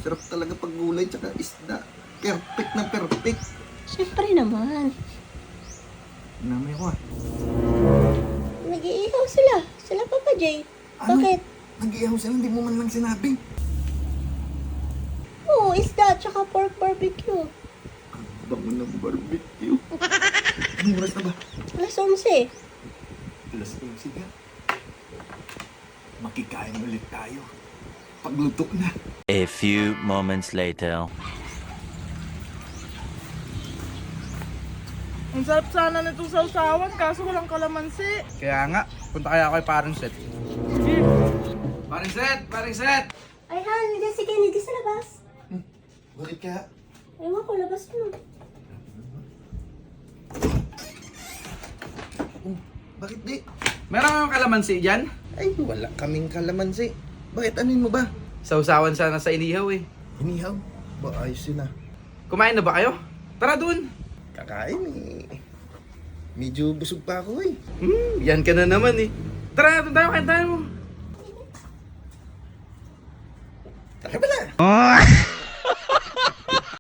Sarap talaga pag gulay tsaka isda. Perfect na perfect. Siyempre naman. Namay ko ah. Nag-iihaw sila. Sila Papa J. Ano? Bakit? Nag-iyaw sila, hindi mo man lang sinabi. Oo, isda tsaka pork barbecue. Bango ng barbecue. Anong oras na ba? Alas 11. Alas 11 ka. Makikain ulit tayo. Paglutok na. A few moments later. Ang sarap sana nitong sausawan, kaso walang kalamansi. Kaya nga, punta kaya ako kay Paring Seth. Sige. Paring Seth! Paring Seth! Ay, Han, sige, hindi sa labas. Bakit kaya? Ewan ko, labas mo. Bakit di? Meron kang kalamansi dyan? Ay, wala kaming kalamansi. Bakit anin mo ba? Sausawan sana sa inihaw eh. Inihaw? Ba, ayos yun ah. Kumain na ba kayo? Tara dun! Kakain eh. Medyo busog pa ako eh. Yan ka na naman eh. Tara, dun tayo, kain tayo. Taka ba na?